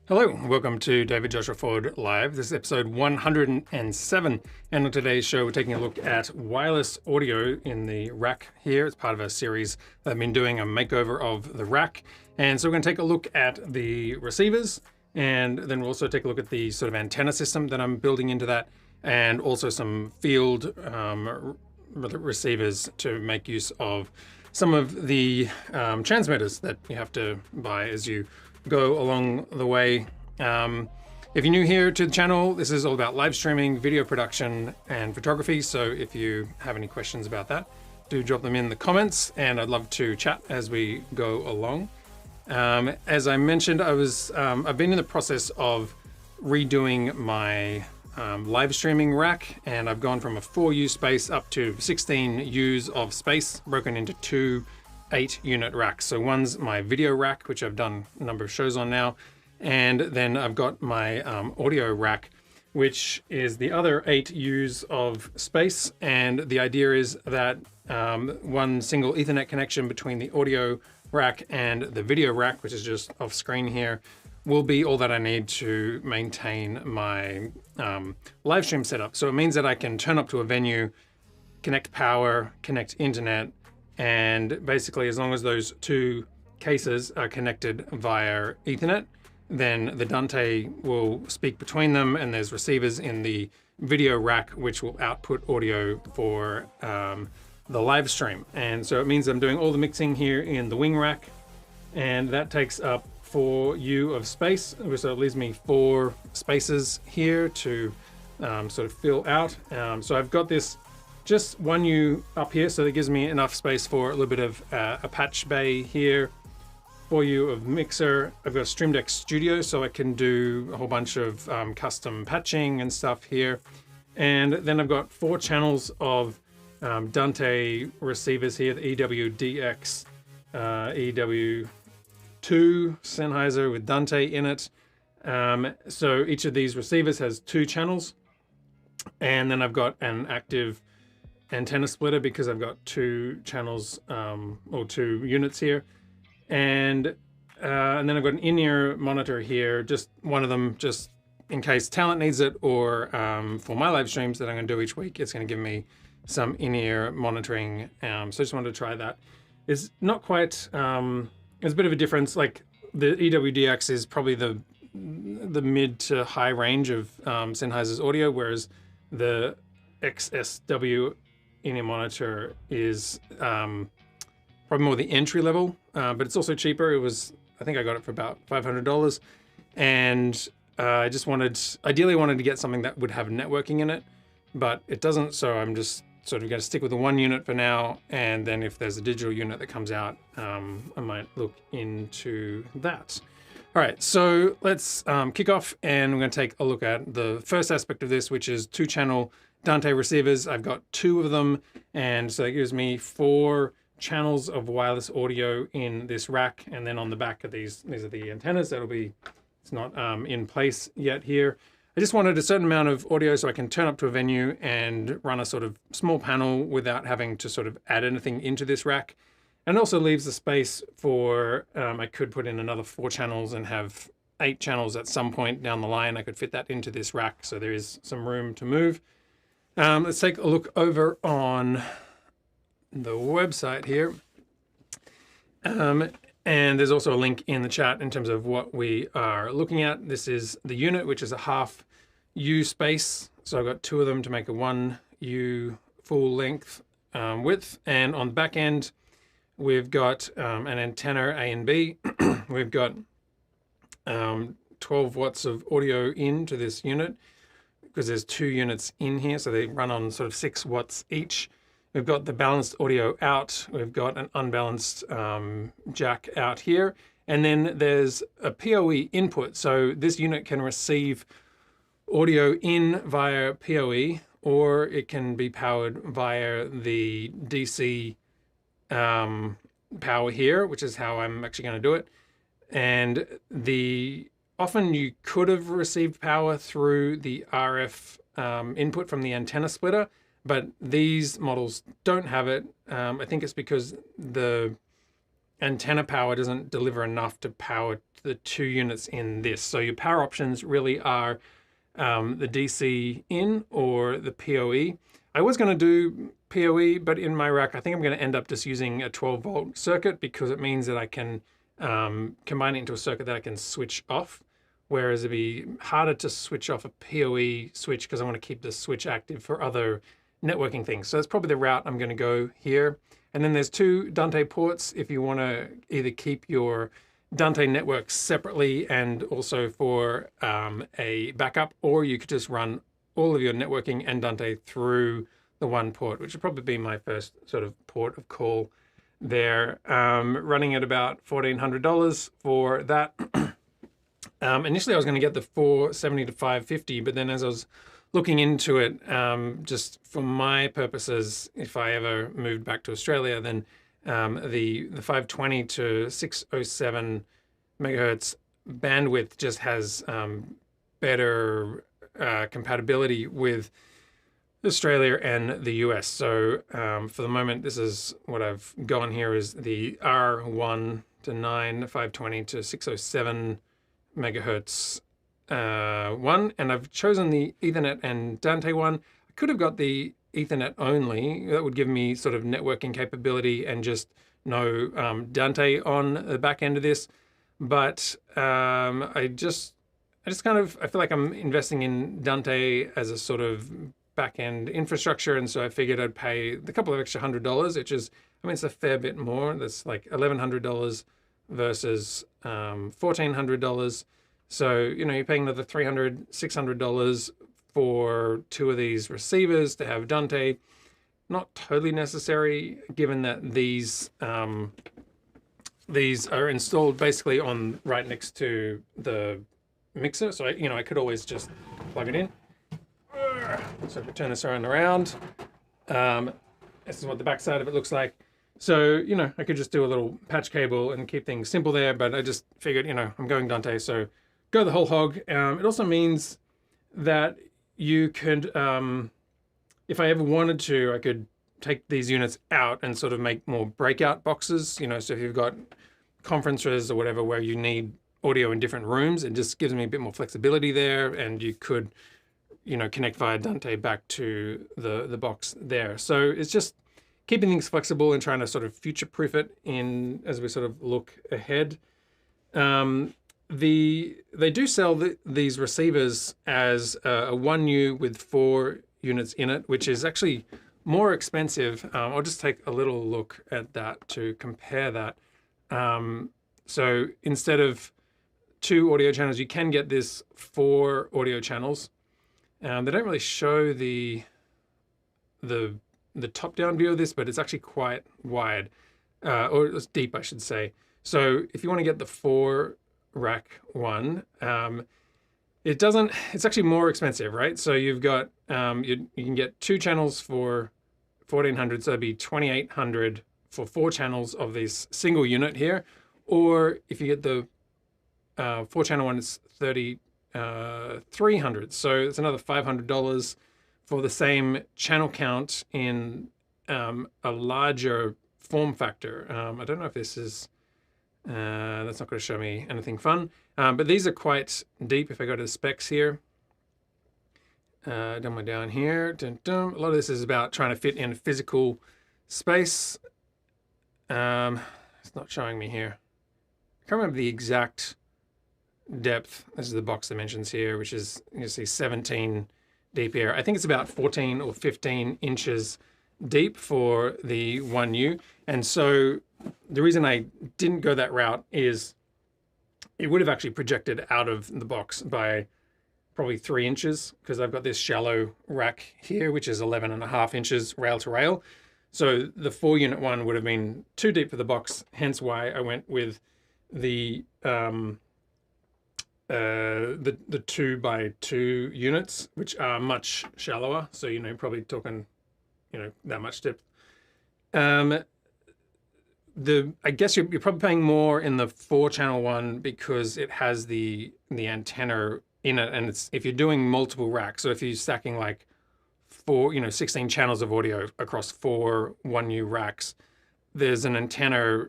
Hello, welcome to David Joshua Ford Live. This is episode 107, and on today's show we're taking a look at wireless audio in the rack here. It's part of a series that I've been doing, a makeover of the rack. And so we're going to take a look at the receivers, and then we'll also take a look at the sort of antenna system that I'm building into that, and also some field receivers to make use of some of the transmitters that you have to buy as you go along the way. If you're new here to the channel, this is all about live streaming, video production, and photography. So if you have any questions about that, do drop them in the comments, and I'd love to chat as we go along. As I mentioned, I've been in the process of redoing my live streaming rack, and I've gone from a 4U space up to 16 U's of space, broken into two 8-unit racks. So one's my video rack, which I've done a number of shows on now, and then I've got my audio rack, which is the other 8 U's of space. And the idea is that one single Ethernet connection between the audio rack and the video rack, which is just off screen here, will be all that I need to maintain my live stream setup. So it means that I can turn up to a venue, connect power, connect internet, and basically, as long as those two cases are connected via Ethernet, then the Dante will speak between them, and there's receivers in the video rack which will output audio for the live stream. And so it means I'm doing all the mixing here in the wing rack, and that takes up 4U of space. So it leaves me 4 spaces here to sort of fill out. So I've got this just 1U up here, so that gives me enough space for a little bit of a patch bay here, 4U of mixer. I've got a Stream Deck Studio, so I can do a whole bunch of custom patching and stuff here. And then I've got 4 channels of Dante receivers here, the EWDX, EW2 Sennheiser with Dante in it. So each of these receivers has 2 channels. And then I've got an active antenna splitter because I've got 2 channels or 2 units here, and then I've got an in-ear monitor here, just one of them, just in case talent needs it, or for my live streams that I'm going to do each week. It's going to give me some in-ear monitoring. So I just wanted to try that. It's not quite. There's a bit of a difference. Like the EWDX is probably the mid to high range of Sennheiser's audio, whereas the XSW in-ear monitor is probably more the entry level, but it's also cheaper. I think I got it for about $500, and I just ideally wanted to get something that would have networking in it, but it doesn't. So I'm just sort of going to stick with the 1 unit for now, and then if there's a digital unit that comes out, I might look into that. All right, so let's kick off, and we're going to take a look at the first aspect of this, which is 2-channel Dante receivers. I've got 2 of them, and so that gives me 4 channels of wireless audio in this rack. And then on the back of these are the antennas. It's not in place yet here. I just wanted a certain amount of audio so I can turn up to a venue and run a sort of small panel without having to sort of add anything into this rack. And also leaves the space for, I could put in another 4 channels and have 8 channels at some point down the line. I could fit that into this rack, so there is some room to move. Let's take a look over on the website here. And there's also a link in the chat in terms of what we are looking at. This is the unit, which is a half U space. So I've got 2 of them to make a 1U full length width. And on the back end, we've got an antenna A and B. We've got 12 watts of audio into this unit, because there's 2 units in here, so they run on sort of 6 watts each. We've got the balanced audio out. We've got an unbalanced jack out here. And then there's a PoE input. So this unit can receive audio in via PoE, or it can be powered via the DC power here, which is how I'm actually going to do it. And often you could have received power through the RF input from the antenna splitter, but these models don't have it. I think it's because the antenna power doesn't deliver enough to power the 2 units in this. So your power options really are the DC in or the PoE. I was going to do PoE, but in my rack, I think I'm going to end up just using a 12-volt circuit because it means that I can combine it into a circuit that I can switch off, whereas it'd be harder to switch off a PoE switch because I want to keep the switch active for other networking things. So that's probably the route I'm going to go here. And then there's 2 Dante ports if you want to either keep your Dante network separately and also for a backup, or you could just run all of your networking and Dante through the one port, which would probably be my first sort of port of call there. Running at about $1,400 for that. Initially I was going to get the 470 to 550, but then as I was looking into it, just for my purposes, if I ever moved back to Australia, then the 520 to 607 megahertz bandwidth just has better compatibility with Australia and the US. So for the moment, this is what I've gone here is the R1 to 9, 520 to 607 megahertz one, and I've chosen the Ethernet and Dante one. I could have got the Ethernet only. That would give me sort of networking capability and just no Dante on the back end of this. But I just kind of, I feel like I'm investing in Dante as a sort of back end infrastructure, and so I figured I'd pay the couple of extra $100, which is, I mean, it's a fair bit more. That's like $1,100 versus $1,400. So, you know, you're paying another $300, $600 for 2 of these receivers to have Dante. Not totally necessary, given that these are installed basically on right next to the mixer. So, I could always just plug it in. So if we turn this around, this is what the back side of it looks like. So, I could just do a little patch cable and keep things simple there, but I just figured, I'm going Dante, so go the whole hog. It also means that you could, if I ever wanted to, I could take these units out and sort of make more breakout boxes, so if you've got conferences or whatever where you need audio in different rooms, it just gives me a bit more flexibility there, and you could, connect via Dante back to the box there. So it's just keeping things flexible and trying to sort of future-proof it in as we sort of look ahead. They do sell these receivers as a 1U with 4 units in it, which is actually more expensive. I'll just take a little look at that to compare that. So instead of 2 audio channels, you can get this 4 audio channels. They don't really show the top-down view of this, but it's actually quite wide, or it's deep, I should say. So if you want to get the 4 rack one, it's actually more expensive, right? So you've got, you can get 2 channels for $1,400, so it'd be $2,800 for 4 channels of this single unit here. Or if you get the 4-channel one, it's $3,300. So it's another $500 for the same channel count in a larger form factor. I don't know if this is, that's not going to show me anything fun, but these are quite deep. If I go to the specs here, down here, a lot of this is about trying to fit in physical space. It's not showing me here. I can't remember the exact depth. This is the box dimensions here, which is, you see 17 deep here. I think it's about 14 or 15 inches deep for the 1U. And so the reason I didn't go that route is it would have actually projected out of the box by probably 3 inches, because I've got this shallow rack here, which is 11.5 inches rail to rail. So the 4-unit one would have been too deep for the box, hence why I went with the 2x2 units, which are much shallower. So, probably talking, that much depth. I guess you're probably paying more in the 4-channel one because it has the antenna in it, and it's, if you're doing multiple racks, so if you're stacking like 16 channels of audio across 4 1U racks, there's an antenna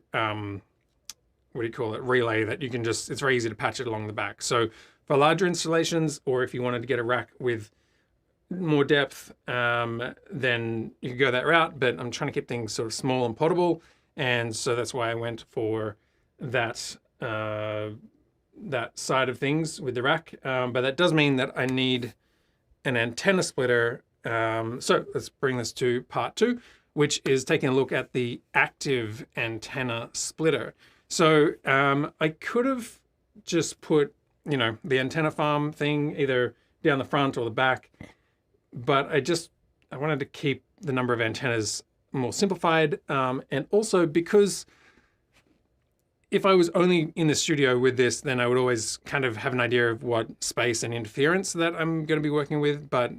what do you call it, relay that you can just, it's very easy to patch it along the back. So for larger installations, or if you wanted to get a rack with more depth, then you could go that route, but I'm trying to keep things sort of small and portable, and so that's why I went for that that side of things with the rack. But that does mean that I need an antenna splitter. So let's bring this to part 2, which is taking a look at the active antenna splitter. So I could have just put, you know, the antenna farm thing either down the front or the back, but I wanted to keep the number of antennas more simplified, and also because if I was only in the studio with this, then I would always kind of have an idea of what space and interference that I'm going to be working with. But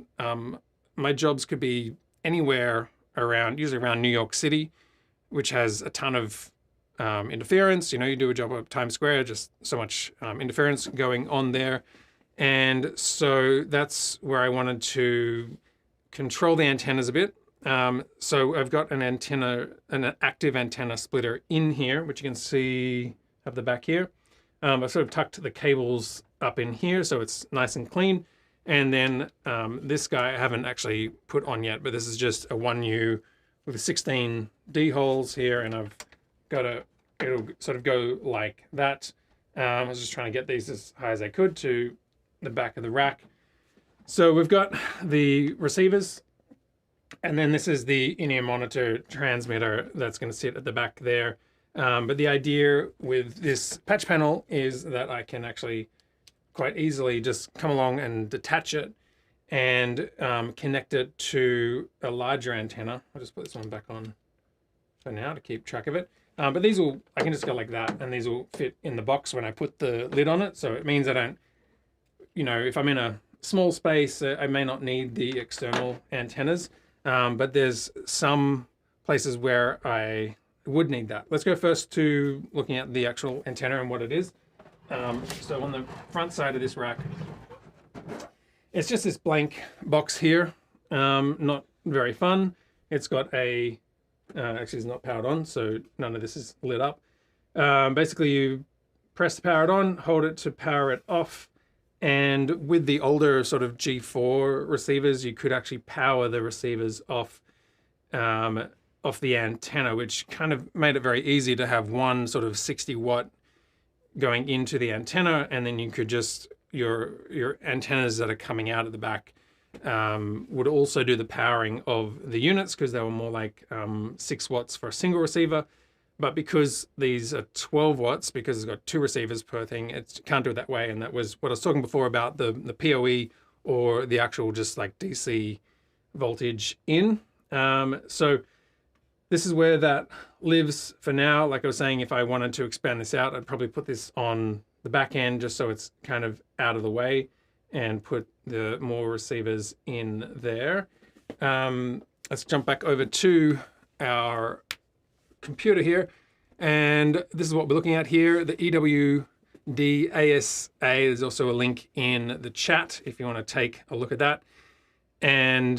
my jobs could be anywhere around, usually around New York City, which has a ton of interference. You know, you do a job at Times Square, just so much interference going on there. And so that's where I wanted to control the antennas a bit. So I've got an active antenna splitter in here, which you can see up the back here. I've sort of tucked the cables up in here so it's nice and clean. And then this guy I haven't actually put on yet, but this is just a 1U with 16 D holes here, and I've got it'll sort of go like that. I was just trying to get these as high as I could to the back of the rack. So we've got the receivers, and then this is the in-ear monitor transmitter that's going to sit at the back there. But the idea with this patch panel is that I can actually quite easily just come along and detach it and connect it to a larger antenna. I'll just put this one back on for now to keep track of it. But these will, I can just go like that, and these will fit in the box when I put the lid on it. So it means I don't, you know, if I'm in a small space, I may not need the external antennas. But there's some places where I would need that. Let's go first to looking at the actual antenna and what it is. So on the front side of this rack, it's just this blank box here. Not very fun. It's got a, actually it's not powered on, so none of this is lit up. Basically you press the power on, hold it to power it off. And with the older sort of G4 receivers, you could actually power the receivers off the antenna, which kind of made it very easy to have one sort of 60 watt going into the antenna, and then you could just, your antennas that are coming out at the back would also do the powering of the units, because they were more like 6 watts for a single receiver. But because these are 12 watts, because it's got 2 receivers per thing, it can't do it that way. And that was what I was talking before about the PoE, or the actual just like DC voltage in. So this is where that lives for now. Like I was saying, if I wanted to expand this out, I'd probably put this on the back end just so it's kind of out of the way, and put the more receivers in there. Let's jump back over to our computer here, and this is what we're looking at here, the EWD ASA. There's also a link in the chat if you want to take a look at that. And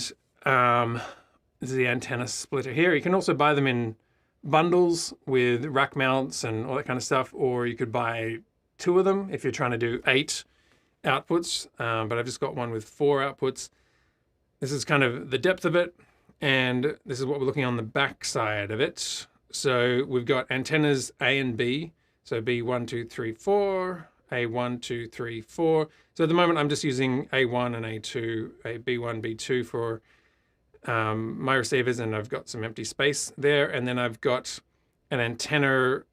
this is the antenna splitter here. You can also buy them in bundles with rack mounts and all that kind of stuff, or you could buy 2 of them if you're trying to do 8 outputs, but I've just got one with 4 outputs. This is kind of the depth of it, and this is what we're looking on the back side of it. So we've got antennas A and B. So B1, 2, 3, 4, A1, 2, 3, 4. So at the moment I'm just using A1 and A2, a B1, B2 for my receivers, and I've got some empty space there. And then I've got an antenna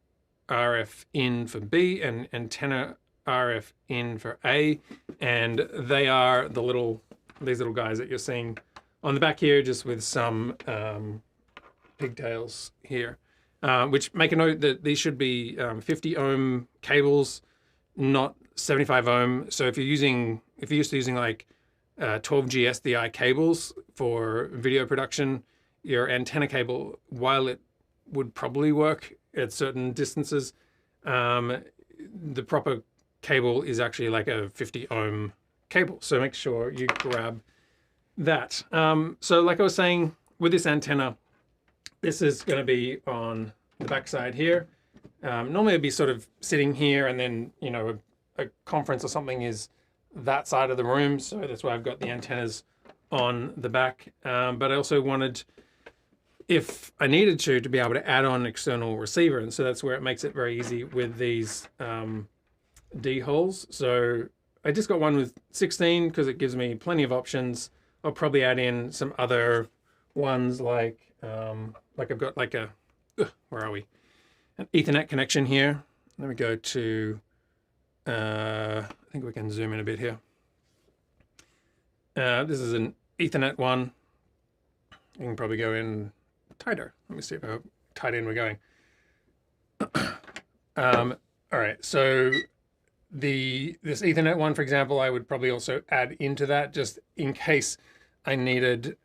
RF in for B and antenna RF in for A. And they are these little guys that you're seeing on the back here, just with some pigtails here. Which make a note that these should be 50 ohm cables, not 75 ohm. So if you're used to using like 12G SDI cables for video production, your antenna cable, while it would probably work at certain distances, the proper cable is actually like a 50 ohm cable. So make sure you grab that. So like I was saying, with this antenna, this is going to be on the back side here. Normally it'd be sort of sitting here, and then, you know, a conference or something is that side of the room. So that's why I've got the antennas on the back. But I also wanted, if I needed to be able to add on an external receiver. And so that's where it makes it very easy with these D holes. So I just got one with 16 because it gives me plenty of options. I'll probably add in some other ones like I've got like a, where are we? An Ethernet connection here. Let me go to, I think we can zoom in a bit here. This is an Ethernet one. You can probably go in tighter. Let me see how tight in we're going. All right, so this Ethernet one, for example, I would probably also add into that just in case I needed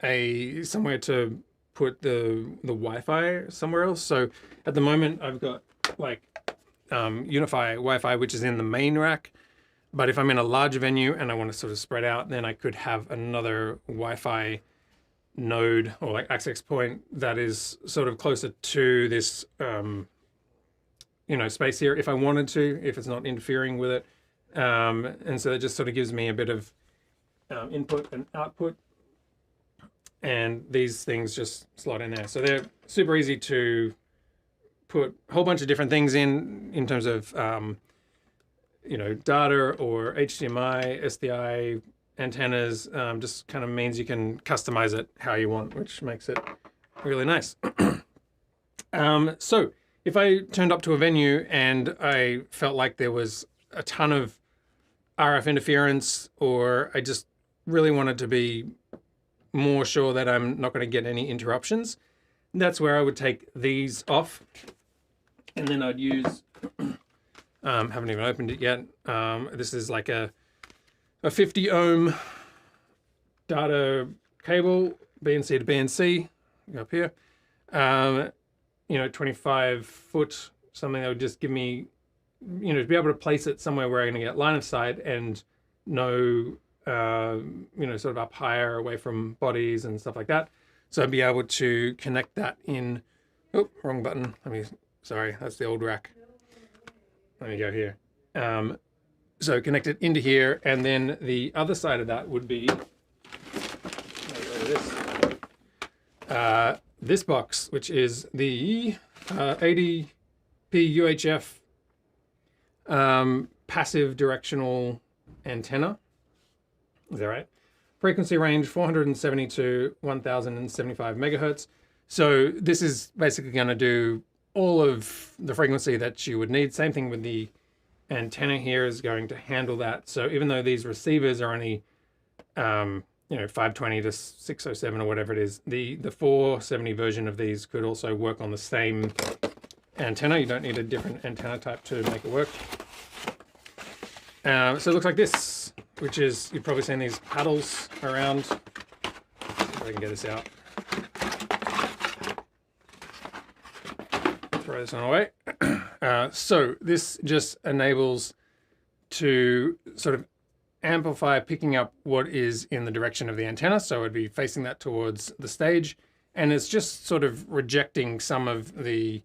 somewhere to put the Wi-Fi somewhere else. So at the moment I've got like Unify Wi-Fi, which is in the main rack. But if I'm in a large venue and I want to sort of spread out, then I could have another Wi-Fi node or like access point that is sort of closer to this you know, space here if I wanted to, if it's not interfering with it. And so it just sort of gives me a bit of input and output. And these things just slot in there. So they're super easy to put a whole bunch of different things in terms of, you know, data or HDMI, SDI, antennas. Just kind of means you can customize it how you want, which makes it really nice. So if I turned up to a venue and I felt like there was a ton of RF interference, or I just really wanted to be more sure that I'm not going to get any interruptions, that's where I would take these off, and then I'd use, haven't even opened it yet. This is like a 50 ohm data cable, BNC to BNC, go up here. You know, 25 foot, something that would just give me, you know, to be able to place it somewhere where I'm going to get line of sight and know, you know, sort of up higher away from bodies and stuff like that. So I'd be able to connect that in, oh, wrong button. Sorry, that's the old rack. Let me go here. So connect it into here, and then the other side of that would be this box, which is the 80p UHF passive directional antenna. Is that right? Frequency range 470 to 1075 megahertz. So this is basically going to do all of the frequency that you would need. Same thing with the antenna here is going to handle that. So even though these receivers are only, you know, 520 to 607 or whatever it is, the 470 version of these could also work on the same antenna. You don't need a different antenna type to make it work. So it looks like this, which is, you've probably seen these paddles around. If I can get this out. Throw this one away. So this just enables to sort of amplify picking up what is in the direction of the antenna. So it'd be facing that towards the stage. And it's just sort of rejecting some of the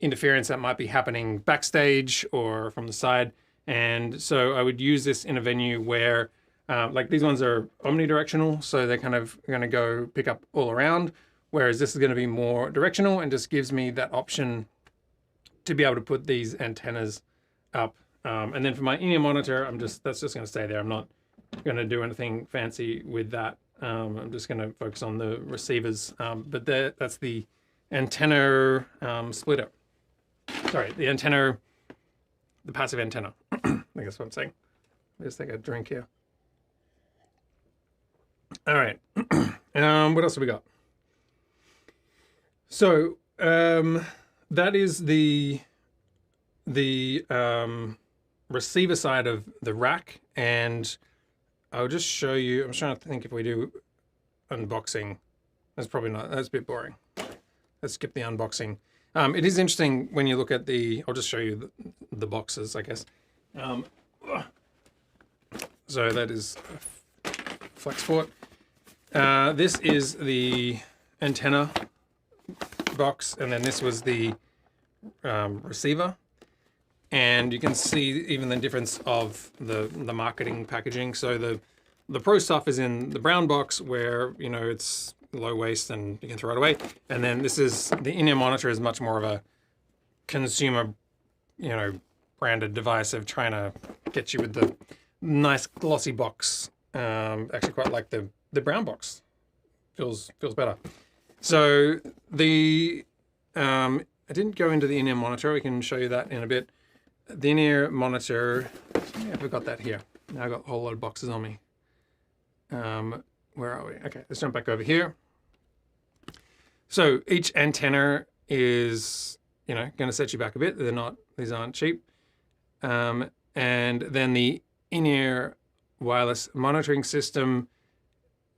interference that might be happening backstage or from the side. And so I would use this in a venue where, like these ones are omnidirectional, so they're kind of going to go pick up all around, whereas this is going to be more directional and just gives me that option to be able to put these antennas up. And then for my in-ear monitor, that's just going to stay there. I'm not going to do anything fancy with that. I'm just going to focus on the receivers. But that's the antenna splitter. Sorry, the passive antenna. I think that's what I'm saying. Let me just take a drink here. All right. What else have we got? So that is the receiver side of the rack, and I'll just show you. I'm trying to think if we do unboxing. That's probably not. That's a bit boring. Let's skip the unboxing. It is interesting when you look at I'll just show you the boxes, I guess. So that is FlexPort. This is the antenna box, and then this was the receiver. And you can see even the difference of the marketing packaging. So the Pro stuff is in the brown box where, you know, it's low waste and you can throw it away. And then this is, the in-ear monitor is much more of a consumer, you know, branded device of trying to get you with the nice glossy box. Actually quite like the brown box. Feels better. So the, I didn't go into the in-ear monitor. We can show you that in a bit. The in-ear monitor, yeah, I've got that here. Now I've got a whole lot of boxes on me. Where are we? Okay, let's jump back over here. So each antenna is, you know, going to set you back a bit. They're not, these aren't cheap. And then the in-ear wireless monitoring system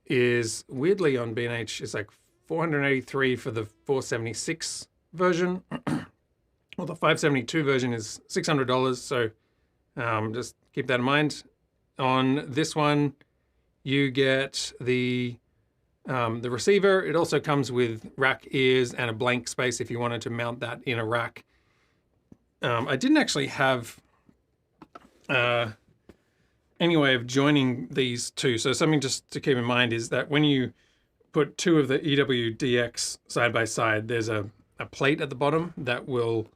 is weirdly on B&H, it's like $483 for the 476 version. Well, the 572 version is $600, so just keep that in mind. On this one, you get the receiver. It also comes with rack ears and a blank space if you wanted to mount that in a rack. I didn't actually have any way of joining these two. So something just to keep in mind is that when you put two of the EWDX side by side, there's a plate at the bottom that will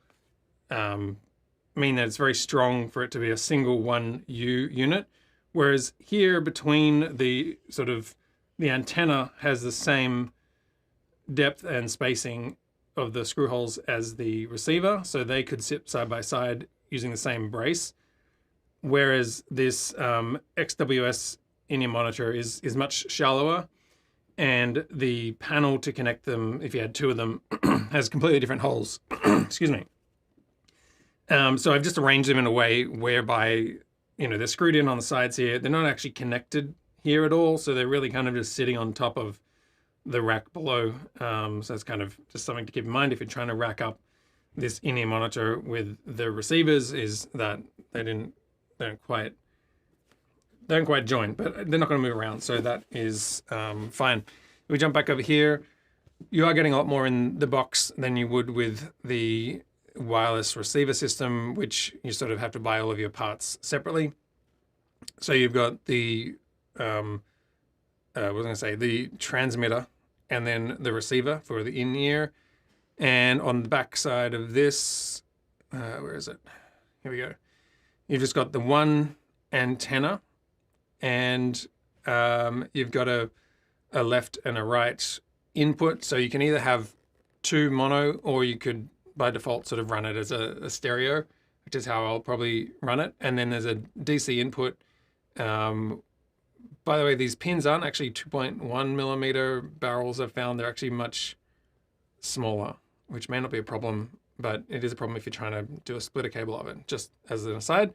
mean that it's very strong for it to be a single 1U unit. Whereas here between the sort of, the antenna has the same depth and spacing of the screw holes as the receiver. So they could sit side by side using the same brace. Whereas this XWS in-ear monitor is much shallower, and the panel to connect them, if you had two of them, has completely different holes. Excuse me. So I've just arranged them in a way whereby, you know, they're screwed in on the sides here. They're not actually connected here at all, so they're really kind of just sitting on top of the rack below. So that's kind of just something to keep in mind if you're trying to rack up this in-ear monitor with the receivers, is that they don't quite join, but they're not going to move around, so that is fine. If we jump back over here, you are getting a lot more in the box than you would with the wireless receiver system, which you sort of have to buy all of your parts separately. So you've got the what was I going to say, the transmitter and then the receiver for the in-ear. And on the back side of this, where is it? Here we go. You've just got the one antenna, and you've got a left and a right input. So you can either have two mono, or you could by default sort of run it as a stereo, which is how I'll probably run it. And then there's a DC input. By the way, these pins aren't actually 2.1 millimeter barrels. I've found they're actually much smaller, which may not be a problem, but it is a problem if you're trying to do a splitter cable of it, just as an aside.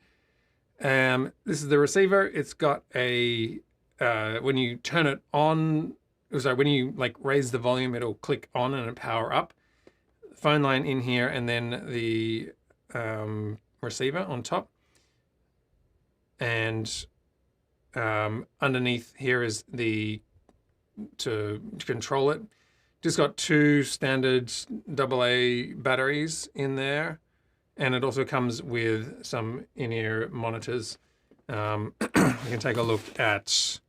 This is the receiver. It's got a, when you turn it on, sorry, when you like raise the volume, it'll click on and power up. Phone line in here, and then the receiver on top. And underneath here is the, to control it. Just got two standard AA batteries in there. And it also comes with some in-ear monitors. You can take a look at,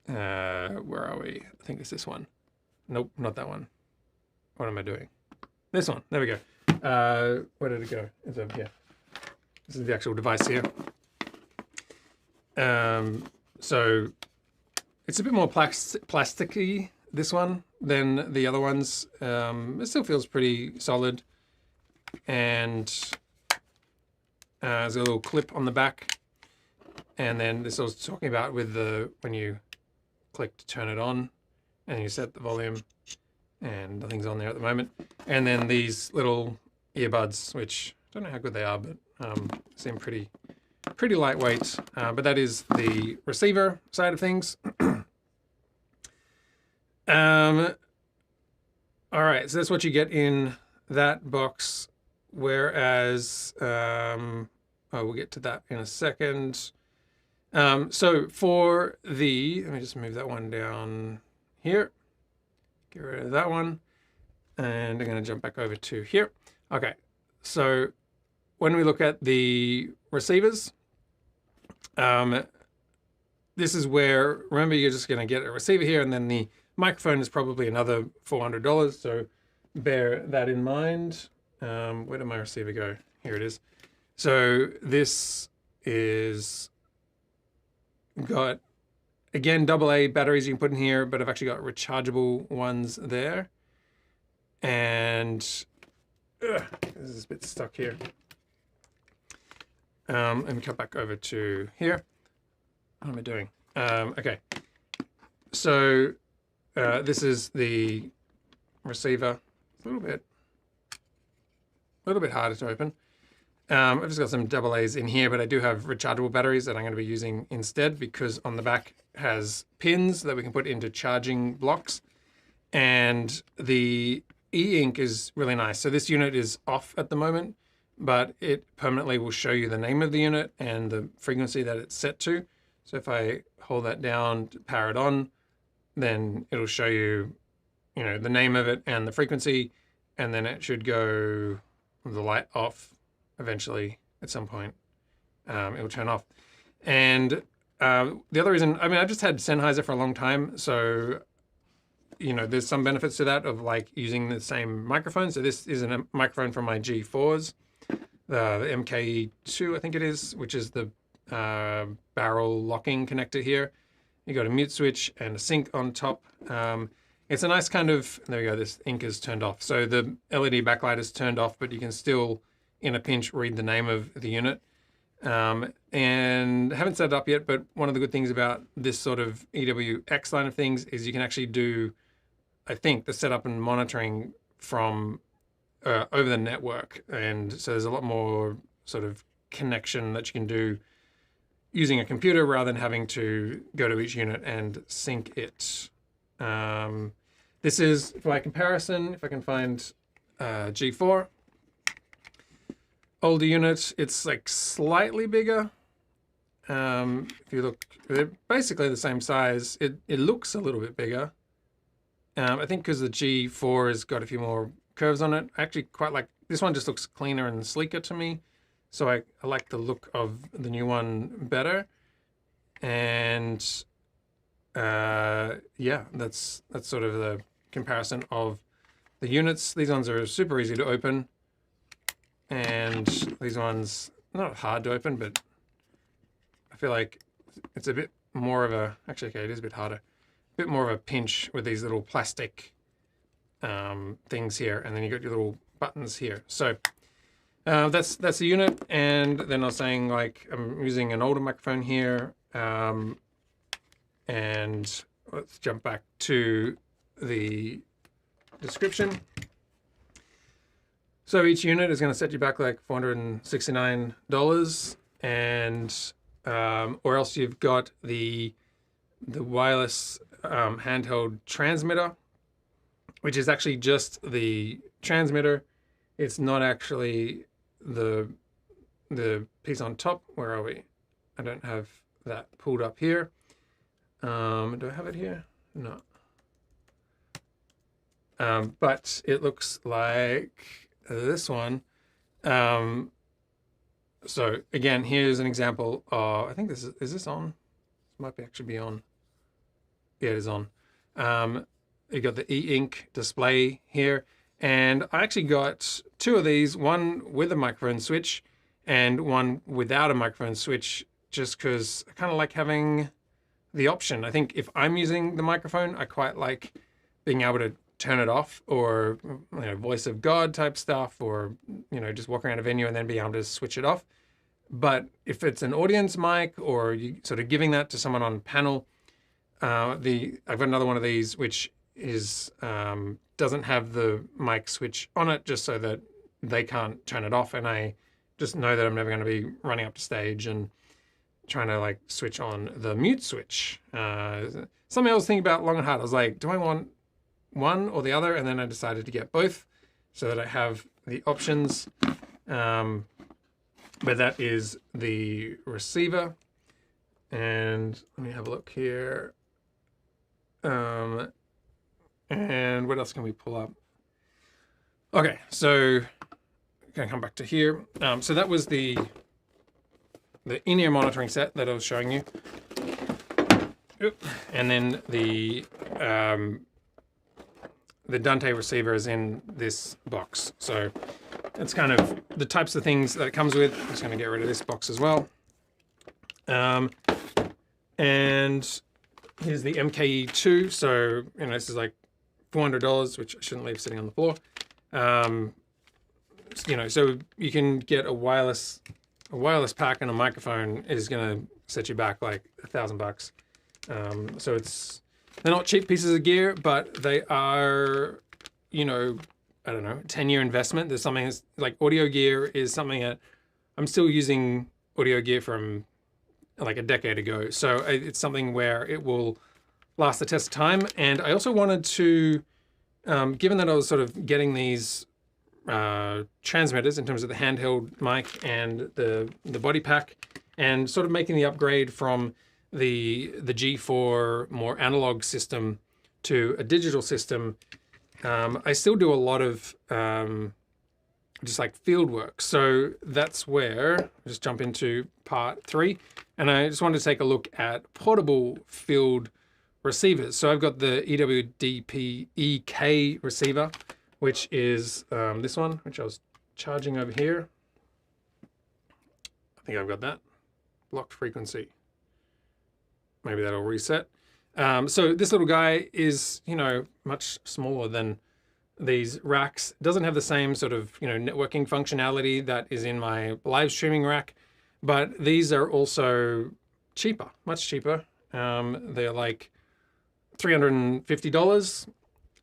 where are we? I think it's this one. Nope, not that one. What am I doing? This one, there we go. Where did it go? It's over here. This is the actual device here. So it's a bit more plasticky, this one, than the other ones. It still feels pretty solid. And there's a little clip on the back. And then this I was talking about with the, when you click to turn it on and you set the volume, and nothing's on there at the moment. And then these little earbuds, which I don't know how good they are, but seem pretty lightweight. But that is the receiver side of things. All right, so that's what you get in that box. Whereas, we'll get to that in a second. So for the, let me just move that one down here. Get rid of that one. And I'm going to jump back over to here. Okay, So when we look at the receivers, this is where, remember, you're just going to get a receiver here, and then the microphone is probably another $400. So bear that in mind. Where did my receiver go? Here it is. So this is got, again, AA batteries you can put in here, but I've actually got rechargeable ones there. And this is a bit stuck here. Let me cut back over to here. What am I doing? Okay. So this is the receiver. It's a little bit harder to open. I've just got some AA's in here, but I do have rechargeable batteries that I'm going to be using instead, because on the back has pins that we can put into charging blocks. And the e-ink is really nice. So this unit is off at the moment, but it permanently will show you the name of the unit and the frequency that it's set to. So if I hold that down to power it on, then it'll show you, the name of it and the frequency, and then it should go with the light off eventually at some point. It will turn off. And the other reason, I've just had Sennheiser for a long time, so there's some benefits to that of like using the same microphone. So this is a microphone from my G4s, the MK2, I think it is, which is the barrel locking connector here. You got a mute switch and a sync on top. It's a nice kind of, there we go, this ink is turned off. So the LED backlight is turned off, but you can still, in a pinch, read the name of the unit. And I haven't set it up yet, but one of the good things about this sort of EWX line of things is you can actually do, I think, the setup and monitoring from over the network. And so there's a lot more sort of connection that you can do using a computer rather than having to go to each unit and sync it. This is, for my comparison, if I can find G4. Older unit, it's like slightly bigger. If you look, they're basically the same size. It looks a little bit bigger. I think because the G4 has got a few more curves on it. I actually quite like, this one just looks cleaner and sleeker to me. So I like the look of the new one better. And yeah, that's sort of the comparison of the units. These ones are super easy to open. And these ones, not hard to open, but I feel like it's a bit more of a, actually, okay, it is a bit harder. A bit more of a pinch with these little plastic things here. And then you got your little buttons here. So that's the unit. And then I was saying, like, I'm using an older microphone here. And let's jump back to the description. So each unit is going to set you back like $469, and or else you've got the wireless handheld transmitter, which is actually just the transmitter. It's not actually the piece on top. Where are we? I don't have that pulled up here. Do I have it here? No. But it looks like this one. So again, here's an example of, I think this is this on? This might actually be on. Yeah, it is on. You got the e-ink display here, and I actually got two of these, one with a microphone switch and one without a microphone switch, just because I kind of like having the option. I think if I'm using the microphone, I quite like being able to turn it off, or voice of God type stuff, or just walk around a venue and then be able to switch it off. But if it's an audience mic, or you sort of giving that to someone on panel, I've got another one of these which is doesn't have the mic switch on it, just so that they can't turn it off, and I just know that I'm never going to be running up to stage and trying to like switch on the mute switch. Something I was thinking about long and hard. I was like, do I want one or the other? And then I decided to get both so that I have the options. But that is the receiver. And let me have a look here. And what else can we pull up? Okay, so gonna come back to here. So that was the in-ear monitoring set that I was showing you. Oop. And then the Dante receiver is in this box. So it's kind of the types of things that it comes with. I'm just gonna get rid of this box as well. And here's the MKE2. So, you know, this is like $400, which I shouldn't leave sitting on the floor. You know, so you can get a wireless pack, and a microphone is going to set you back like $1,000. So they're not cheap pieces of gear, but they are, you know, I don't know, 10-year investment. There's something that's, like audio gear is something that I'm still using audio gear from like a decade ago. So it's something where it will last the test of time. And I also wanted to, given that I was sort of getting these transmitters in terms of the handheld mic and the body pack, and sort of making the upgrade from the G4 more analog system to a digital system, I still do a lot of just like field work. So that's where I'll just jump into part 3, and I just wanted to take a look at portable field receivers. So I've got the EWDP EK receiver, which is this one, which I was charging over here. I think I've got that. Blocked frequency. Maybe that'll reset. So this little guy is, you know, much smaller than these racks. It doesn't have the same sort of, you know, networking functionality that is in my live streaming rack, but these are also cheaper, much cheaper. They're like $350.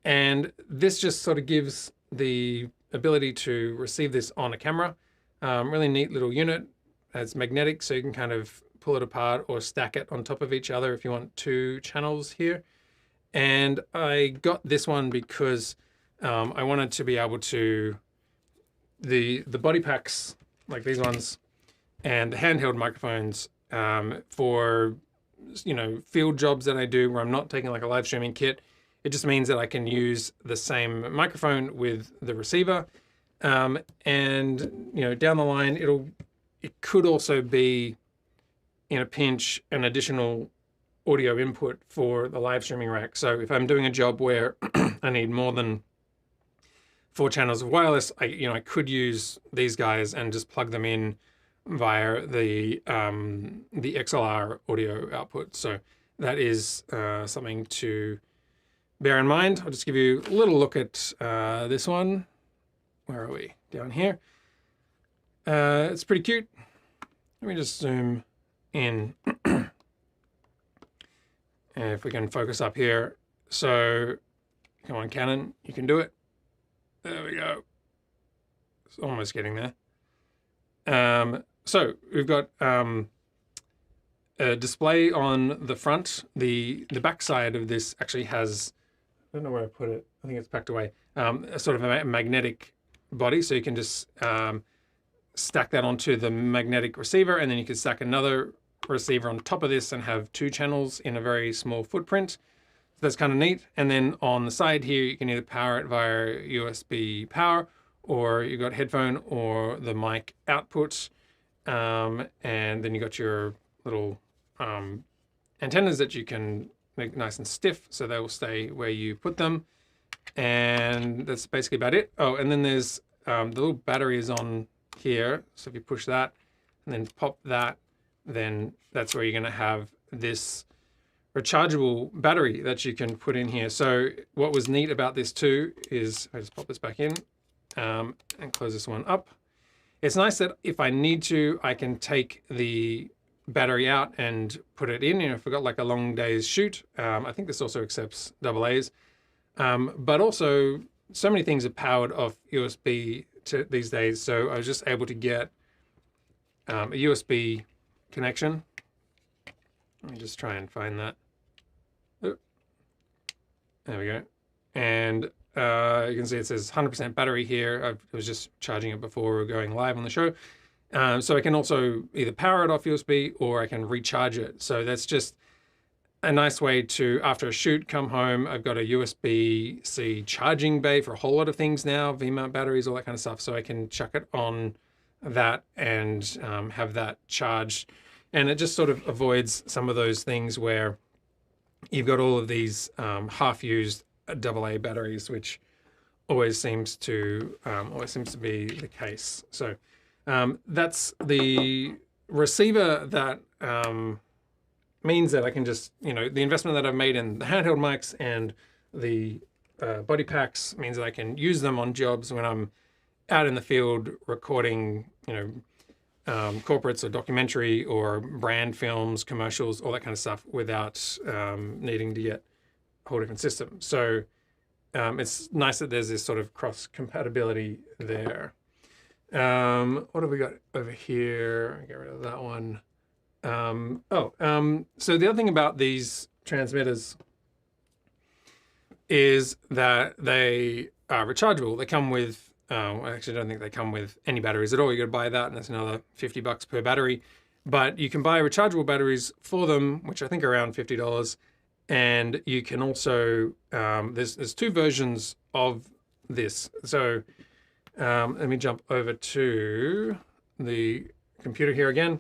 And this just sort of gives the ability to receive this on a camera. Really neat little unit. It's magnetic, so you can kind of pull it apart or stack it on top of each other if you want 2 channels here. And I got this one because I wanted to be able to, the body packs, like these ones, and the handheld microphones for, you know, field jobs that I do where I'm not taking like a live streaming kit. It just means that I can use the same microphone with the receiver. And, you know, down the line, it could also be, in a pinch, an additional audio input for the live streaming rack. So if I'm doing a job where I need more than 4 channels of wireless, I could use these guys and just plug them in via the XLR audio output. So that is something to bear in mind. I'll just give you a little look at this one. Where are we? Down here. It's pretty cute. Let me just zoom in. And if we can focus up here. So, come on, Canon, you can do it. There we go. It's almost getting there. So we've got a display on the front. The back side of this actually has, I don't know where I put it. I think it's packed away. A sort of a magnetic body, so you can just stack that onto the magnetic receiver, and then you can stack another receiver on top of this and have 2 channels in a very small footprint. So that's kind of neat. And then on the side here, you can either power it via USB power, or you got headphone or the mic output. And then you got your little antennas that you can make nice and stiff, so they will stay where you put them. And that's basically about it. Oh, and then there's the little battery is on here. So if you push that and then pop that, then that's where you're going to have this rechargeable battery that you can put in here. So what was neat about this too is, I just pop this back in and close this one up. It's nice that if I need to, I can take the battery out and put it in. You know, if I've got like a long day's shoot, I think this also accepts AA's. But also, so many things are powered off USB these days. So I was just able to get a USB connection. Let me just try and find that. Oop. There we go. And you can see it says 100% battery here. I was just charging it before we were going live on the show. So I can also either power it off USB or I can recharge it. So that's just a nice way to, after a shoot, come home. I've got a USB-C charging bay for a whole lot of things now, V-mount batteries, all that kind of stuff. So I can chuck it on that and have that charged. And it just sort of avoids some of those things where you've got all of these half-used AA batteries, which always seems to be the case. So that's the receiver that means that I can just, the investment that I've made in the handheld mics and the body packs means that I can use them on jobs when I'm out in the field recording, corporates or documentary or brand films, commercials, all that kind of stuff without needing to get a whole different system. So it's nice that there's this sort of cross compatibility there. What have we got over here? Get rid of that one. So the other thing about these transmitters is that they are rechargeable. They come with, I actually don't think they come with any batteries at all. You got to buy that, and that's another $50 per battery. But you can buy rechargeable batteries for them, which I think are around $50. And you can also, there's two versions of this. So let me jump over to the computer here again.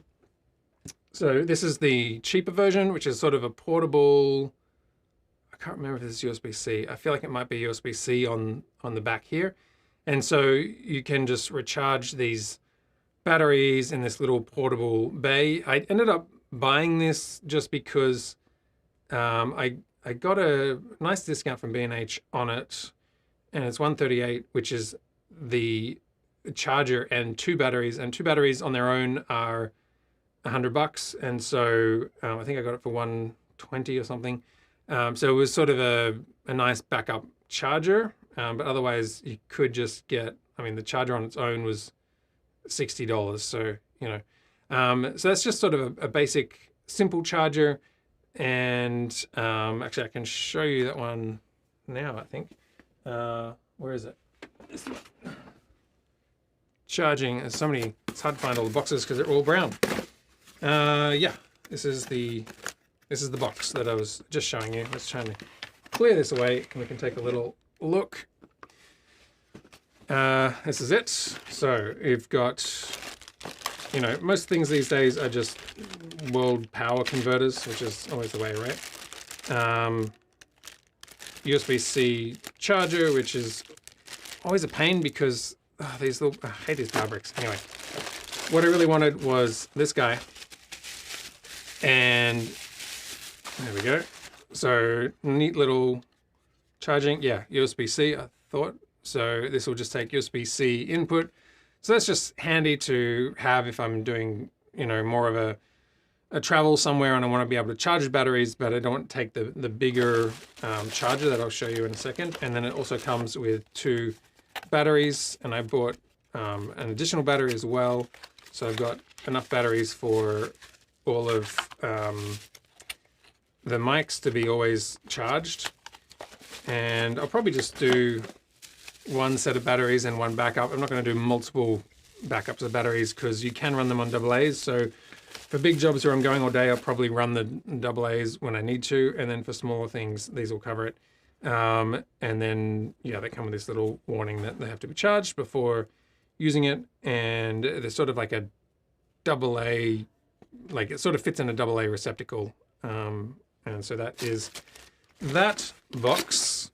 So this is the cheaper version, which is sort of a portable, I can't remember if this is USB-C. I feel like it might be USB-C on the back here. And so you can just recharge these batteries in this little portable bay. I ended up buying this just because I got a nice discount from B&H on it, and it's $138, which is the charger and two batteries on their own are $100, and so I think I got it for $120 or something. So it was sort of a nice backup charger, but otherwise you could just get, the charger on its own was $60. So, so that's just sort of a basic, simple charger. And actually, I can show you that one now, I think. Where is it? This one. Charging. There's so many, it's hard to find all the boxes because they're all brown. Yeah, this is the box that I was just showing you. Let's try and clear this away and we can take a little look. This is it. So you've got, most things these days are just world power converters, which is always the way, right? USB-C charger, which is always a pain because these little, I hate these power bricks. Anyway, what I really wanted was this guy. And there we go. So neat little charging. Yeah, USB-C, I thought. So this will just take USB-C input. So that's just handy to have if I'm doing, more of a travel somewhere and I want to be able to charge batteries, but I don't want to take the bigger charger that I'll show you in a second. And then it also comes with two batteries, and I bought an additional battery as well. So I've got enough batteries for all of the mics to be always charged. And I'll probably just do one set of batteries and one backup. I'm not going to do multiple backups of batteries because you can run them on AA's. So for big jobs where I'm going all day, I'll probably run the AA's when I need to. And then for smaller things, these will cover it. And then, yeah, they come with this little warning that they have to be charged before using it. And they're sort of like a AA, like it sort of fits in a AA receptacle. And so that is that box.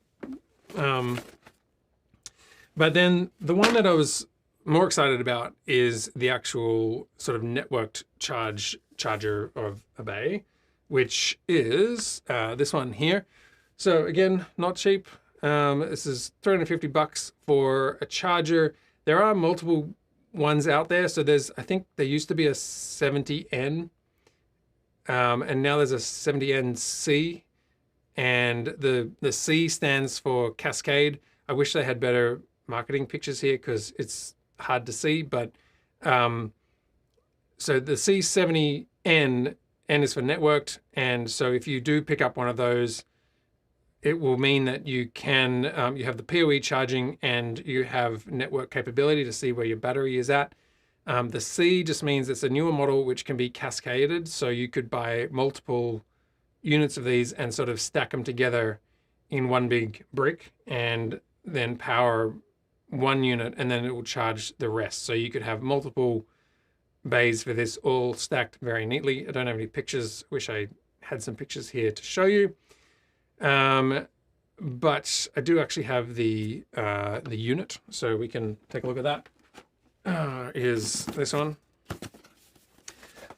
But then the one that I was more excited about is the actual sort of networked charger of a bay, which is this one here. So again, not cheap. This is $350 for a charger. There are multiple ones out there. So I think there used to be a 70N, and now there's a 70NC, and the C stands for Cascade. I wish they had better marketing pictures here because it's hard to see, but so the C70N, N is for networked, and so if you do pick up one of those, it will mean that you can, you have the PoE charging and you have network capability to see where your battery is at. The C just means it's a newer model which can be cascaded, so you could buy multiple units of these and sort of stack them together in one big brick and then power one unit, and then it will charge the rest. So you could have multiple bays for this all stacked very neatly. I don't have any pictures. Wish I had some pictures here to show you. But I do actually have the unit, so we can take a look at that. Is this one.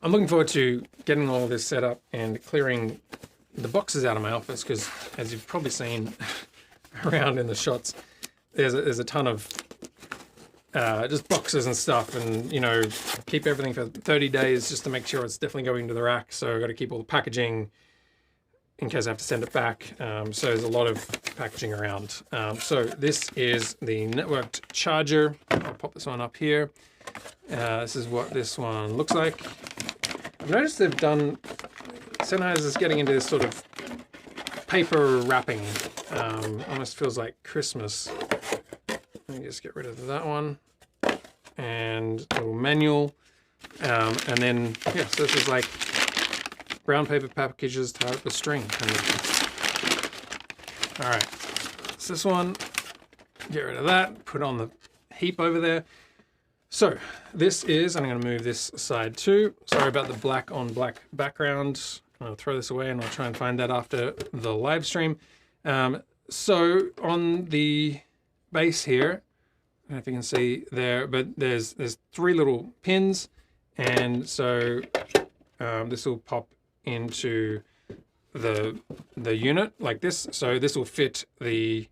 I'm looking forward to getting all this set up and clearing the boxes out of my office, because as you've probably seen around in the shots, there's a ton of just boxes and stuff, and you know, keep everything for 30 days just to make sure it's definitely going to the rack. So I've got to keep all the packaging in case I have to send it back. So there's a lot of packaging around. So this is the networked charger. I'll pop this one up here. This is what this one looks like. I've noticed they've done, Sennheiser is getting into this sort of paper wrapping. Almost feels like Christmas. Let me just get rid of that one. And a little manual. And then, yeah, so this is like brown paper packages tied up with string. All right, so this one, get rid of that, put on the heap over there. So this is, I'm going to move this aside too. Sorry about the black on black background. I'll throw this away and I'll try and find that after the live stream. So on the base here, I don't know if you can see there, but there's 3 little pins, and so this will pop into the unit like this. So this will fit the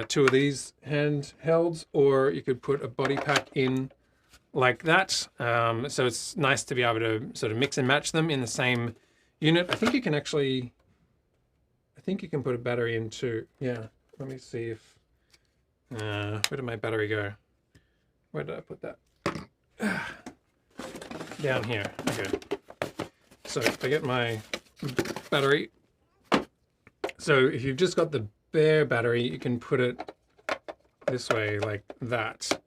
2 of these handhelds, or you could put a body pack in like that. So it's nice to be able to sort of mix and match them in the same unit. I think you can actually, put a battery in too. Yeah, let me see if, where did my battery go? Where did I put that? Down here, okay. So if I get my battery, so if you've just got the bare battery, you can put it this way like that.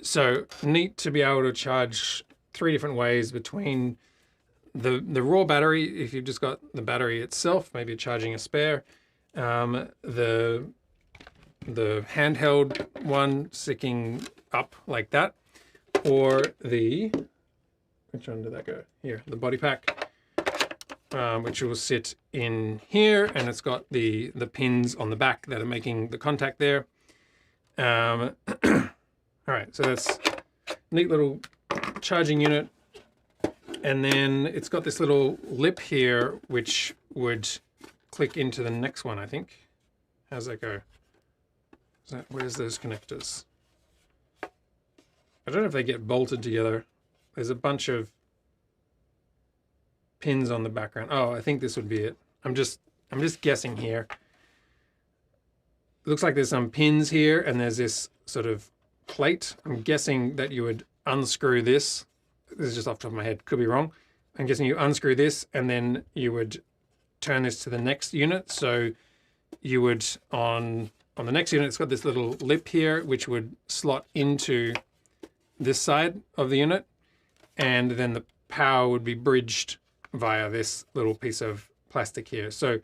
So neat to be able to charge 3 different ways between the raw battery, if you've just got the battery itself, maybe charging a spare, the handheld one sticking up like that, or the, which one did that go? Here, the body pack, which will sit in here, and it's got the pins on the back that are making the contact there. All right, so that's a neat little charging unit. And then it's got this little lip here, which would click into the next one, I think. How's that go? Where's those connectors? I don't know if they get bolted together. There's a bunch of pins on the background. Oh, I think this would be it. I'm just guessing here. It looks like there's some pins here, and there's this sort of plate. I'm guessing that you would unscrew this. This is just off the top of my head, could be wrong. I'm guessing you unscrew this, and then you would turn this to the next unit. So you would, on the next unit, it's got this little lip here, which would slot into this side of the unit, and then the power would be bridged via this little piece of plastic here. So,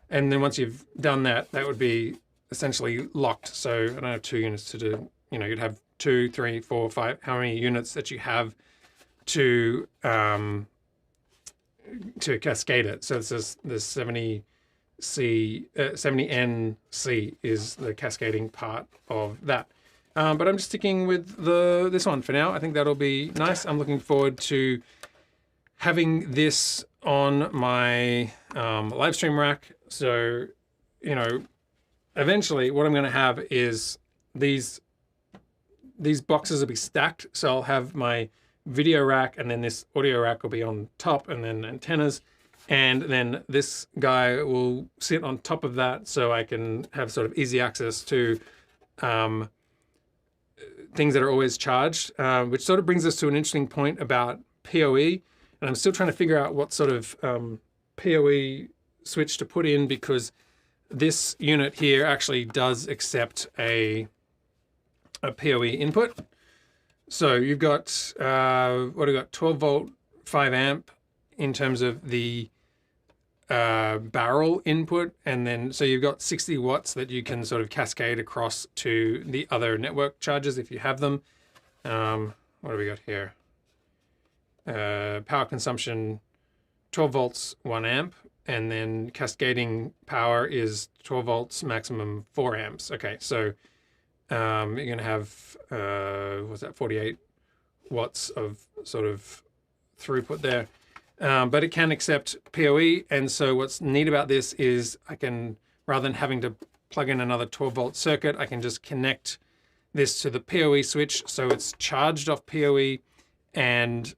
and then once you've done that, that would be essentially locked. So I don't have 2 units to do, you know, you'd have 2, 3, 4, 5, how many units that you have to cascade it. So it's this 70NC is the cascading part of that. But I'm just sticking with this one for now. I think that'll be nice. I'm looking forward to having this on my live stream rack. So, you know, eventually what I'm going to have is these boxes will be stacked. So I'll have my video rack, and then this audio rack will be on top, and then antennas, and then this guy will sit on top of that, so I can have sort of easy access to things that are always charged, which sort of brings us to an interesting point about PoE, and I'm still trying to figure out what sort of PoE switch to put in, because this unit here actually does accept a PoE input. So you've got, what have you got, 12 volt, 5 amp in terms of the barrel input, and then so you've got 60 watts that you can sort of cascade across to the other network chargers if you have them. What do we got here? Power consumption 12 volts 1 amp, and then cascading power is 12 volts maximum 4 amps. Okay, so you're going to have what's that, 48 watts of sort of throughput there. But it can accept PoE, and so what's neat about this is I can, rather than having to plug in another 12 volt circuit, I can just connect this to the PoE switch, so it's charged off PoE, and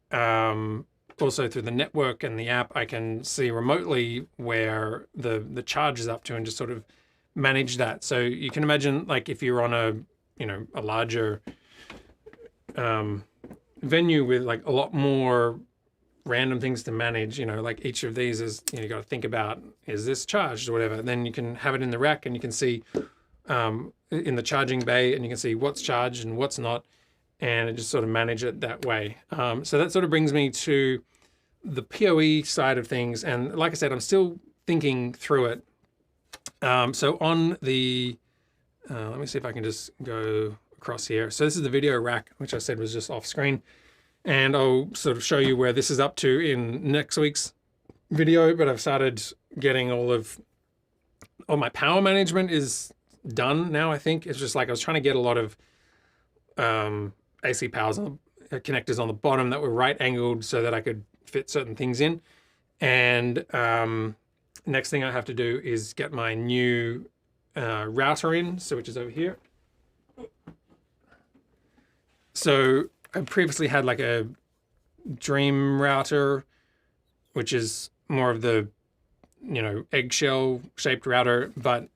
also through the network and the app I can see remotely where the charge is up to and just sort of manage that. So you can imagine, like, if you're on a larger venue with like a lot more random things to manage, like each of these is, you got to think about, is this charged or whatever. Then you can have it in the rack, and you can see in the charging bay, and you can see what's charged and what's not, and it just sort of manage it that way. So that sort of brings me to the PoE side of things. And like I said, I'm still thinking through it. So on the, let me see if I can just go across here. So this is the video rack, which I said was just off screen. And I'll sort of show you where this is up to in next week's video, but I've started getting all my power management is done now, I think. It's just like I was trying to get a lot of AC powers connectors on the bottom that were right angled so that I could fit certain things in. And next thing I have to do is get my new router in, so which is over here. So I previously had like a Dream router, which is more of the, eggshell shaped router, but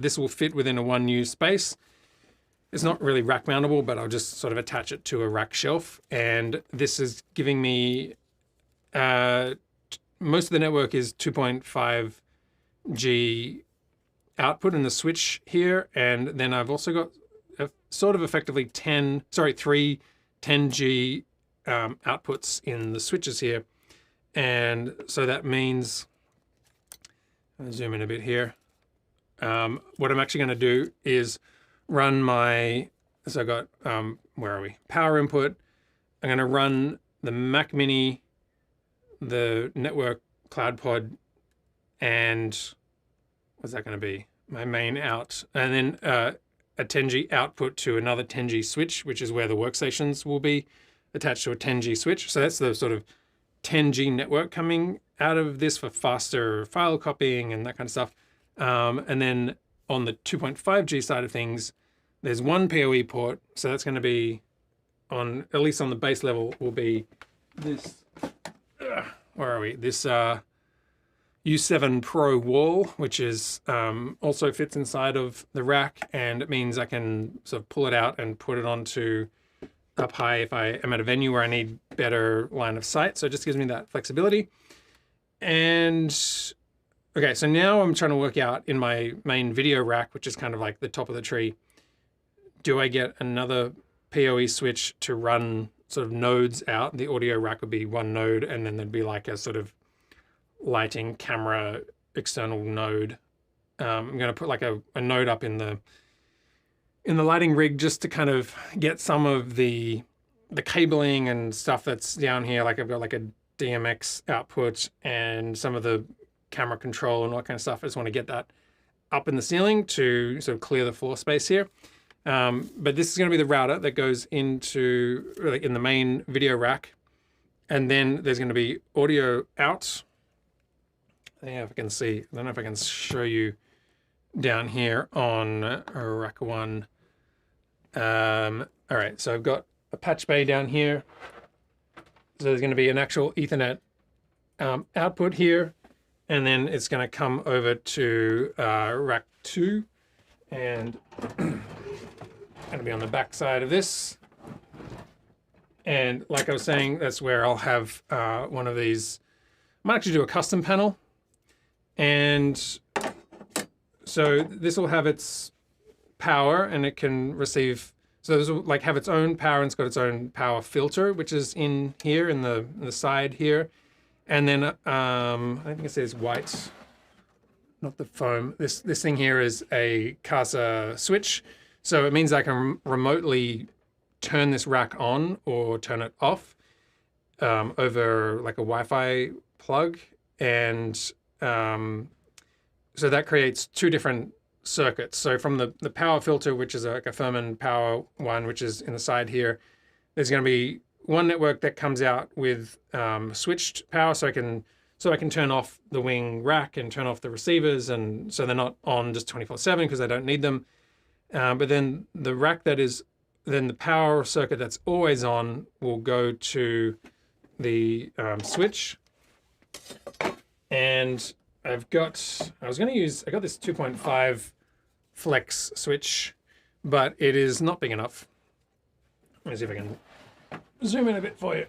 this will fit within a 1U space. It's not really rack mountable, but I'll just sort of attach it to a rack shelf. And this is giving me, most of the network is 2.5G output in the switch here. And then I've also got sort of effectively 3 10G outputs in the switches here. And so that means, I'll zoom in a bit here. What I'm actually going to do is run so I got, where are we? Power input. I'm going to run the Mac Mini, the network cloud pod, and what's that going to be? My main out. And then a 10G output to another 10G switch, which is where the workstations will be attached to a 10G switch. So that's the sort of 10G network coming out of this for faster file copying and that kind of stuff. And then on the 2.5G side of things, there's one PoE port. So that's going to be on, at least on the base level, will be this, where are we? This U7 Pro wall, which is also fits inside of the rack, and it means I can sort of pull it out and put it onto up high if I am at a venue where I need better line of sight. So it just gives me that flexibility. And okay, so now I'm trying to work out in my main video rack, which is kind of like the top of the tree, do I get another PoE switch to run sort of nodes out? The audio rack would be one node, and then there'd be like a sort of lighting camera external node. I'm going to put like a node up in the lighting rig just to kind of get some of the cabling and stuff that's down here. Like I've got like a DMX output and some of the camera control and all that kind of stuff. I just want to get that up in the ceiling to sort of clear the floor space here. But this is going to be the router that goes into, like, in the main video rack. And then there's going to be audio out. I don't know if I can see, I don't know if I can show you down here on rack 1. All right, so I've got a patch bay down here. So there's going to be an actual Ethernet output here. And then it's going to come over to rack 2. And going to be on the back side of this. And like I was saying, that's where I'll have one of these. I might actually do a custom panel. And so this will have its power, and it can receive, so this will like have its own power, and it's got its own power filter, which is in here in the side here. And then I think it says white, not the foam. This thing here is a Casa switch. So it means I can remotely turn this rack on or turn it off over like a Wi-Fi plug. And so that creates two different circuits. So from the power filter, which is like a Furman power one, which is in the side here, there's going to be one network that comes out with switched power, so I can turn off the wing rack and turn off the receivers, and so they're not on just 24/7 because I don't need them. But then the rack then the power circuit that's always on will go to the switch. And I got this 2.5 flex switch, but it is not big enough. Let me see if I can zoom in a bit for you.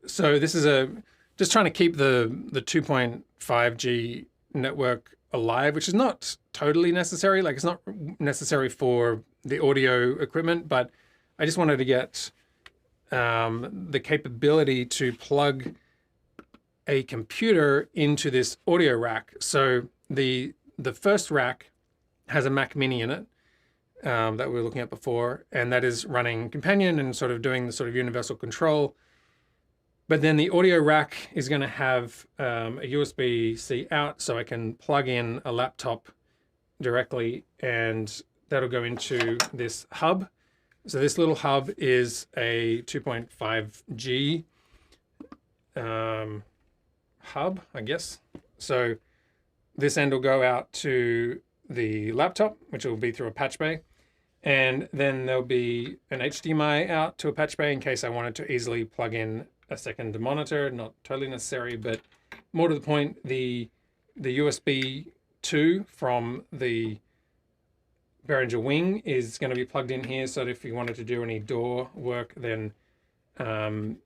So this is just trying to keep the 2.5G network alive, which is not totally necessary. Like, it's not necessary for the audio equipment, but I just wanted to get the capability to plug a computer into this audio rack. So the first rack has a Mac Mini in it that we were looking at before, and that is running Companion and sort of doing the sort of universal control. But then the audio rack is going to have a USB-C out, so I can plug in a laptop directly, and that'll go into this hub. So this little hub is a 2.5G hub, I guess. So this end will go out to the laptop, which will be through a patch bay. And then there'll be an HDMI out to a patch bay in case I wanted to easily plug in a second monitor. Not totally necessary, but more to the point, the USB 2 from the Behringer wing is going to be plugged in here, so that if you wanted to do any door work, then you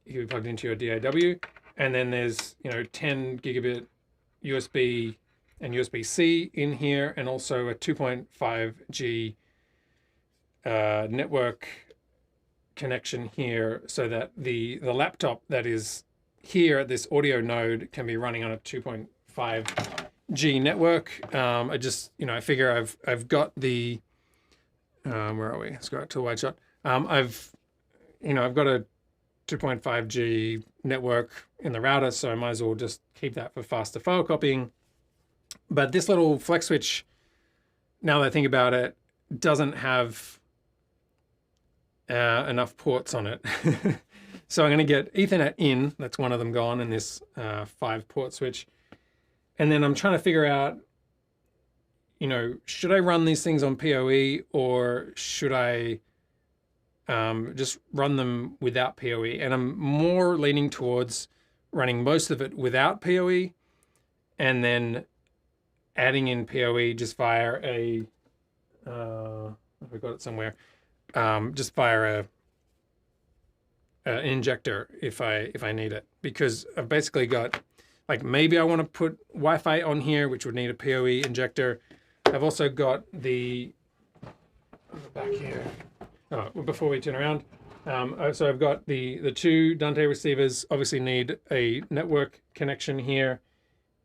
be plugged into your DAW. And then there's 10 gigabit USB and USB-C in here, and also a 2.5G network connection here, so that the laptop that is here at this audio node can be running on a 2.5G network. I figure I've got the where are we? Let's go out to the wide shot. I've got a 2.5G network in the router, so I might as well just keep that for faster file copying. But this little flex switch, now that I think about it, doesn't have enough ports on it. So I'm going to get Ethernet in, that's one of them gone, in this 5-port switch. And then I'm trying to figure out, should I run these things on PoE, or should I just run them without PoE? And I'm more leaning towards running most of it without PoE, and then adding in PoE just via I've got it somewhere. Just via an injector if I need it, because I've basically got, like, maybe I want to put Wi-Fi on here, which would need a PoE injector. I've also got the back here. Oh, before we turn around, so I've got the 2 Dante receivers. Obviously need a network connection here.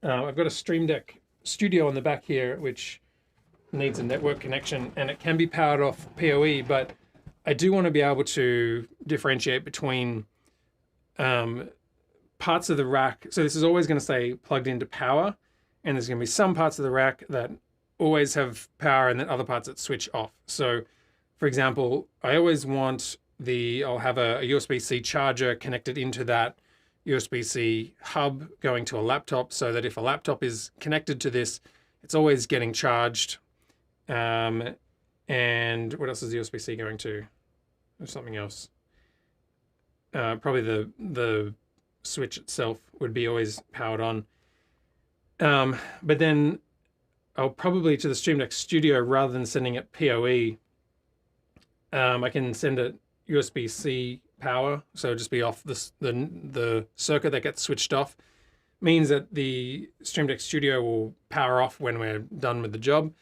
I've got a Stream Deck Studio on the back here, which needs a network connection, and it can be powered off PoE, but I do want to be able to differentiate between parts of the rack. So this is always going to say plugged into power, and there's going to be some parts of the rack that always have power and then other parts that switch off. So for example, I always want I'll have a USB-C charger connected into that USB-C hub going to a laptop, so that if a laptop is connected to this, it's always getting charged. And what else is the USB-C going to? There's something else. Probably the switch itself would be always powered on. But then I'll probably, to the Stream Deck Studio, rather than sending it PoE, I can send it USB-C power, so just be off the circuit that gets switched off. Means that the Stream Deck Studio will power off when we're done with the job,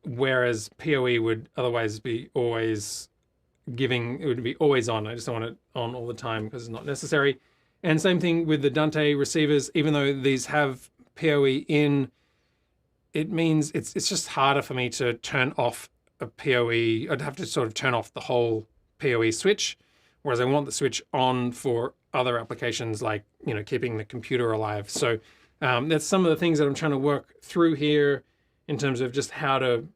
whereas PoE would otherwise be always it would be always on. I just don't want it on all the time because it's not necessary. And same thing with the Dante receivers, even though these have PoE in, it means it's just harder for me to turn off a PoE. I'd have to sort of turn off the whole PoE switch, whereas I want the switch on for other applications like, you know, keeping the computer alive. So that's some of the things that I'm trying to work through here in terms of just how to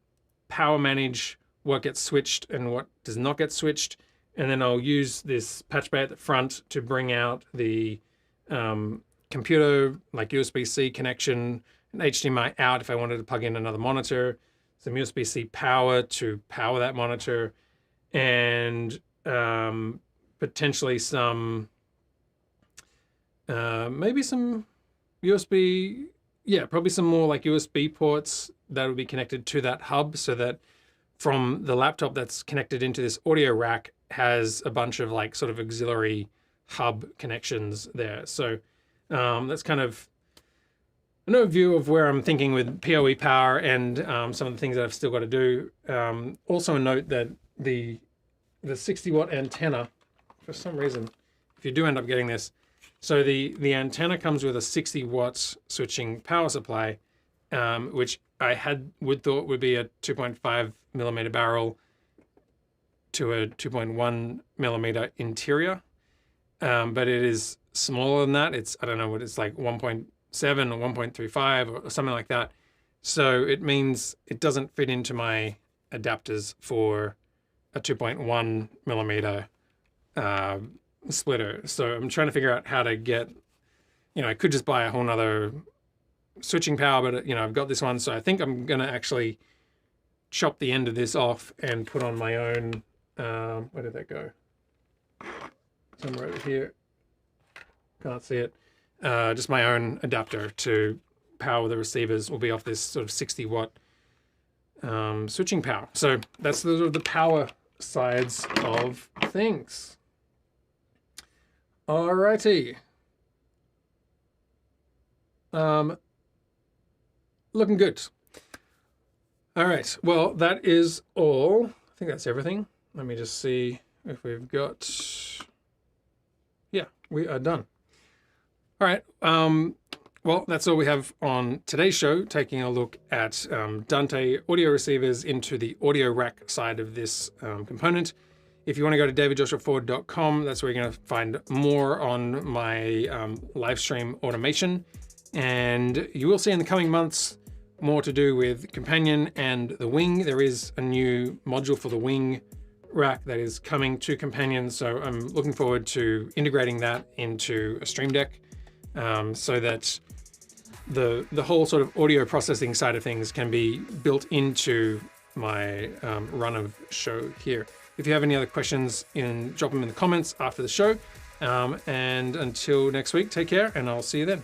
power manage what gets switched and what does not get switched. And then I'll use this patch bay at the front to bring out the computer, like USB-C connection, an HDMI out if I wanted to plug in another monitor, some USB-C power to power that monitor, and potentially some, maybe some USB, yeah, probably some more like USB ports that will be connected to that hub, so that from the laptop that's connected into this audio rack has a bunch of like sort of auxiliary hub connections there. So that's kind of an overview of where I'm thinking with PoE power and some of the things that I've still got to do. Also a note that the 60 watt antenna, for some reason, if you do end up getting this, so the antenna comes with a 60 watts switching power supply, which I would thought would be a 2.5 millimeter barrel to a 2.1 millimeter interior, but it is smaller than that. It's, I don't know what it's like, 1.7 or 1.35 or something like that. So it means it doesn't fit into my adapters for a 2.1 millimeter splitter. So I'm trying to figure out how to get, you know, I could just buy a whole nother switching power, but you know, I've got this one. So I think I'm going to actually chop the end of this off and put on my own, where did that go? Somewhere over here. Can't see it. Just my own adapter to power the receivers will be off this sort of 60 watt switching power. So that's the power sides of things. Alrighty. Looking good. All right, well, that is all. I think that's everything. Let me just see if we've got, yeah, we are done. All right, well, that's all we have on today's show, taking a look at Dante audio receivers into the audio rack side of this component. If you want to go to davidjoshuaford.com, that's where you're going to find more on my live stream automation. And you will see in the coming months more to do with Companion and the Wing. There is a new module for the Wing rack that is coming to Companion, so I'm looking forward to integrating that into a Stream Deck, so that the whole sort of audio processing side of things can be built into my run of show here. If you have any other questions, drop them in the comments after the show. And until next week, take care, and I'll see you then.